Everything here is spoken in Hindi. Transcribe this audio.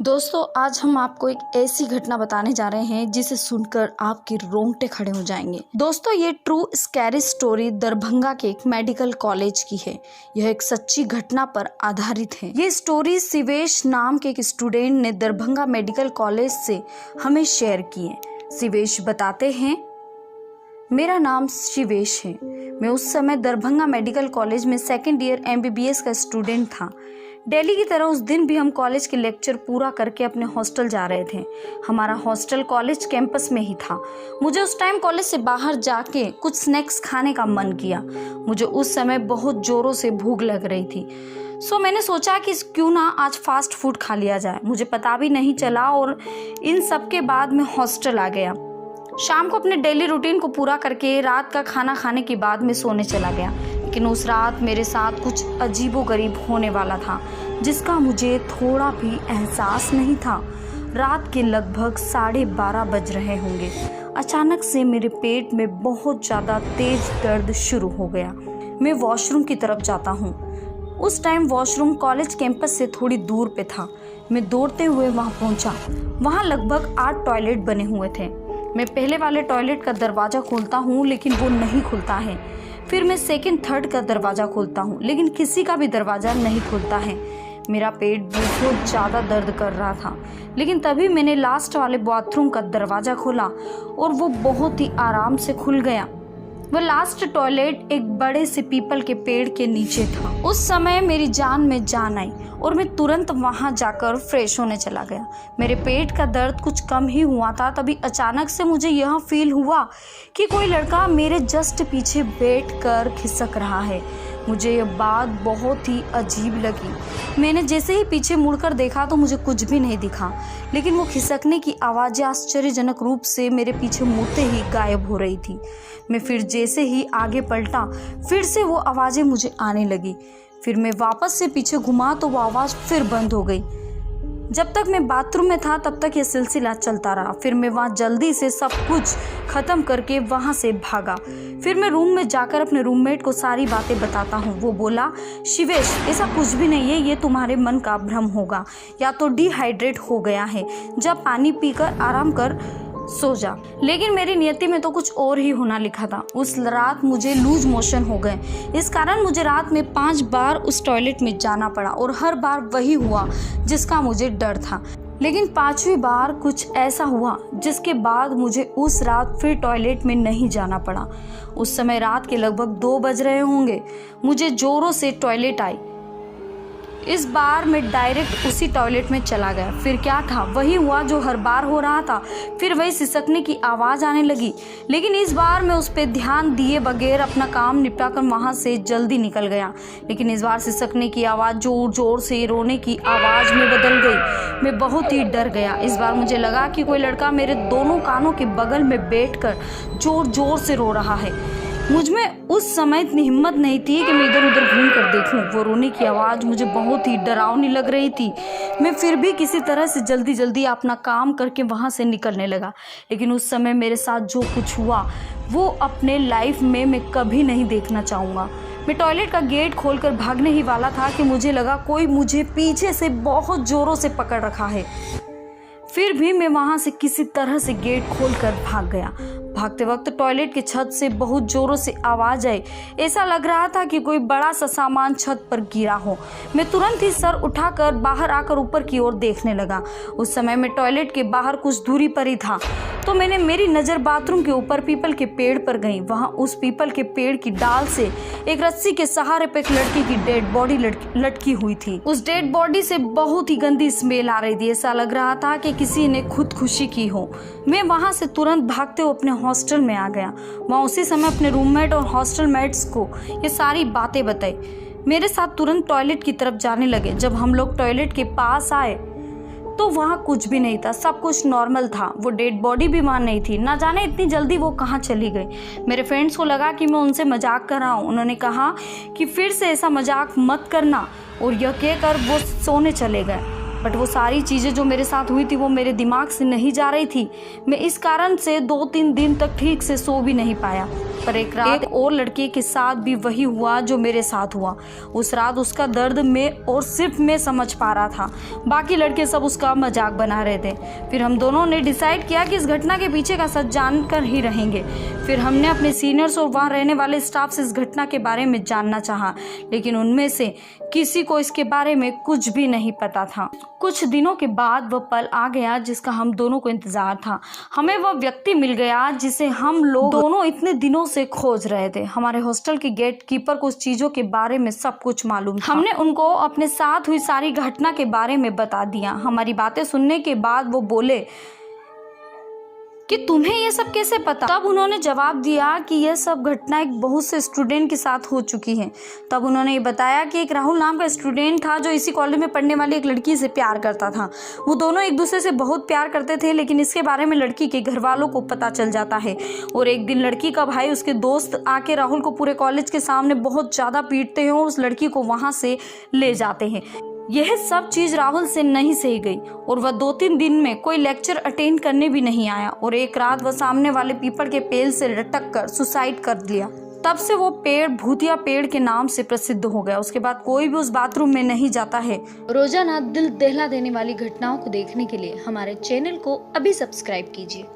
दोस्तों आज हम आपको एक ऐसी घटना बताने जा रहे हैं जिसे सुनकर आपके रोंगटे खड़े हो जाएंगे। दोस्तों ये ट्रू स्कैरी स्टोरी दरभंगा के एक मेडिकल कॉलेज की है। यह एक सच्ची घटना पर आधारित है। ये स्टोरी शिवेश नाम के एक स्टूडेंट ने दरभंगा मेडिकल कॉलेज से हमें शेयर की है। शिवेश बताते हैं, मेरा नाम शिवेश है। मैं उस समय दरभंगा मेडिकल कॉलेज में सेकेंड ईयर MBBS का स्टूडेंट था। डेली की तरह उस दिन भी हम कॉलेज के लेक्चर पूरा करके अपने हॉस्टल जा रहे थे। हमारा हॉस्टल कॉलेज कैंपस में ही था। मुझे उस टाइम कॉलेज से बाहर जाके कुछ स्नैक्स खाने का मन किया। मुझे उस समय बहुत जोरों से भूख लग रही थी। सो मैंने सोचा कि क्यों ना आज फास्ट फूड खा लिया जाए। मुझे पता भी नहीं चला और इन सब के बाद मैं हॉस्टल आ गया। शाम को अपने डेली रूटीन को पूरा करके रात का खाना खाने के बाद मैं सोने चला गया। लेकिन उस रात मेरे साथ कुछ अजीबोगरीब होने वाला था जिसका मुझे थोड़ा भी एहसास नहीं था। रात के लगभग 12:30 बज रहे होंगे। अचानक से मेरे पेट में बहुत ज़्यादा तेज दर्द शुरू हो गया। मैं वॉशरूम की तरफ जाता हूँ। उस टाइम वॉशरूम कॉलेज कैंपस से थोड़ी दूर पे था। मैं दौड़ते हुए वहाँ पहुँचा। वहाँ लगभग 8 टॉयलेट बने हुए थे। मैं पहले वाले टॉयलेट का दरवाज़ा खोलता हूँ लेकिन वो नहीं खुलता है। फिर मैं सेकंड थर्ड का दरवाज़ा खोलता हूँ लेकिन किसी का भी दरवाज़ा नहीं खुलता है। मेरा पेट बहुत ज़्यादा दर्द कर रहा था। लेकिन तभी मैंने लास्ट वाले बाथरूम का दरवाज़ा खोला और वो बहुत ही आराम से खुल गया। वह लास्ट टॉयलेट एक बड़े से पीपल के पेड़ के नीचे था। उस समय मेरी जान में जान आई और मैं तुरंत वहां जाकर फ्रेश होने चला गया। मेरे पेट का दर्द कुछ कम ही हुआ था, तभी अचानक से मुझे यह फील हुआ कि कोई लड़का मेरे जस्ट पीछे बैठकर खिसक रहा है। मुझे यह बात बहुत ही अजीब लगी। मैंने जैसे ही पीछे मुड़कर देखा तो मुझे कुछ भी नहीं दिखा, लेकिन वो खिसकने की आवाज़ें आश्चर्यजनक रूप से मेरे पीछे मुड़ते ही गायब हो रही थी। मैं फिर जैसे ही आगे पलटा फिर से वो आवाज़ें मुझे आने लगी। फिर मैं वापस से पीछे घुमा तो वो आवाज़ फिर बंद हो गई। जब तक मैं बाथरूम में था तब तक ये सिलसिला चलता रहा। फिर मैं वहाँ जल्दी से सब कुछ ख़त्म करके वहाँ से भागा। फिर मैं रूम में जाकर अपने रूममेट को सारी बातें बताता हूँ। वो बोला, शिवेश ऐसा कुछ भी नहीं है, ये तुम्हारे मन का भ्रम होगा, या तो डिहाइड्रेट हो गया है। जब पानी पीकर आराम कर सो जा। लेकिन मेरी नियति में तो कुछ और ही होना लिखा था। उस रात मुझे लूज मोशन हो गए। इस कारण मुझे रात में 5 बार उस टॉयलेट में जाना पड़ा और हर बार वही हुआ जिसका मुझे डर था। लेकिन 5वीं बार कुछ ऐसा हुआ जिसके बाद मुझे उस रात फिर टॉयलेट में नहीं जाना पड़ा। उस समय रात के लगभग 2 बज रहे होंगे। मुझे जोरों से टॉयलेट आई। इस बार मैं डायरेक्ट उसी टॉयलेट में चला गया। फिर क्या था, वही हुआ जो हर बार हो रहा था। फिर वही सिसकने की आवाज़ आने लगी। लेकिन इस बार मैं उस पर ध्यान दिए बगैर अपना काम निपटाकर वहाँ से जल्दी निकल गया। लेकिन इस बार सिसकने की आवाज़ जोर जोर से रोने की आवाज़ में बदल गई। मैं बहुत ही डर गया। इस बार मुझे लगा कि कोई लड़का मेरे दोनों कानों के बगल में बैठकर जोर जोर से रो रहा है। मुझ में उस समय इतनी हिम्मत नहीं थी कि मैं इधर उधर घूम कर देखूं। वो रोने की आवाज़ मुझे बहुत ही डरावनी लग रही थी। मैं फिर भी किसी तरह से जल्दी जल्दी अपना काम करके वहाँ से निकलने लगा। लेकिन उस समय मेरे साथ जो कुछ हुआ वो अपने लाइफ में मैं कभी नहीं देखना चाहूँगा। मैं टॉयलेट का गेट खोलकर भागने ही वाला था कि मुझे लगा कोई मुझे पीछे से बहुत ज़ोरों से पकड़ रखा है। फिर भी मैं वहाँ से किसी तरह से गेट खोलकर भाग गया। भागते वक्त टॉयलेट की छत से बहुत जोरों से आवाज़ आई। ऐसा लग रहा था कि कोई बड़ा सा सामान छत पर गिरा हो। मैं तुरंत ही सर उठाकर बाहर आकर ऊपर की ओर देखने लगा। उस समय मैं टॉयलेट के बाहर कुछ दूरी पर ही था तो मेरी नज़र बाथरूम के ऊपर पीपल के पेड़ पर गई। वहाँ उस पीपल के पेड़ की डाल से एक रस्सी के सहारे पे एक लड़की की डेड बॉडी लटकी हुई थी। उस डेड बॉडी से बहुत ही गंदी स्मेल आ रही थी। ऐसा लग रहा था कि किसी ने खुदकुशी की हो। मैं वहाँ से तुरंत भागते हुए अपने हॉस्टल में आ गया। वहाँ उसी समय अपने रूममेट और हॉस्टल मेट्स को ये सारी बातें बताई। मेरे साथ तुरंत टॉयलेट की तरफ जाने लगे। जब हम लोग टॉयलेट के पास आए तो वहाँ कुछ भी नहीं था, सब कुछ नॉर्मल था। वो डेड बॉडी भी वहाँ नहीं थी। ना जाने इतनी जल्दी वो कहाँ चली गई। मेरे फ्रेंड्स को लगा कि मैं उनसे मजाक कर रहा हूँ। उन्होंने कहा कि फिर से ऐसा मजाक मत करना और यह कहकर वो सोने चले गए। बट वो सारी चीज़ें जो मेरे साथ हुई थी वो मेरे दिमाग से नहीं जा रही थी। मैं इस कारण से 2-3 दिन तक ठीक से सो भी नहीं पाया। पर एक रात और लड़के के साथ भी वही हुआ जो मेरे साथ हुआ। उस रात उसका दर्द मैं और सिर्फ मैं समझ पा रहा था, बाकी लड़के सब उसका मजाक बना रहे थे। फिर हम दोनों ने डिसाइड किया कि इस घटना के पीछे का सच जानकर ही रहेंगे। फिर हमने अपने सीनियर्स और वहाँ रहने वाले स्टाफ से इस घटना के बारे में जानना चाहा, लेकिन उनमें से किसी को इसके बारे में कुछ भी नहीं पता था। कुछ दिनों के बाद वह पल आ गया जिसका हम दोनों को इंतजार था। हमें वह व्यक्ति मिल गया जिसे हम लोग दोनों इतने दिनों से खोज रहे थे। हमारे हॉस्टल के गेट कीपर को उस चीजों के बारे में सब कुछ मालूम था। हमने उनको अपने साथ हुई सारी घटना के बारे में बता दिया। हमारी बातें सुनने के बाद वो बोले कि तुम्हें ये सब कैसे पता? तब उन्होंने जवाब दिया कि यह सब घटना एक बहुत से स्टूडेंट के साथ हो चुकी है। तब उन्होंने ये बताया कि एक राहुल नाम का स्टूडेंट था जो इसी कॉलेज में पढ़ने वाली एक लड़की से प्यार करता था। वो दोनों एक दूसरे से बहुत प्यार करते थे, लेकिन इसके बारे में लड़की के घर वालों को पता चल जाता है। और एक दिन लड़की का भाई उसके दोस्त आके राहुल को पूरे कॉलेज के सामने बहुत ज़्यादा पीटते हैं और उस लड़की को वहाँ से ले जाते हैं। यह सब चीज राहुल से नहीं सही गई और वह 2-3 दिन में कोई लेक्चर अटेंड करने भी नहीं आया। और एक रात वह सामने वाले पीपल के पेड़ से लटक कर सुसाइड कर लिया। तब से वो पेड़ भूतिया पेड़ के नाम से प्रसिद्ध हो गया। उसके बाद कोई भी उस बाथरूम में नहीं जाता है। रोजाना दिल दहला देने वाली घटनाओं को देखने के लिए हमारे चैनल को अभी सब्सक्राइब कीजिए।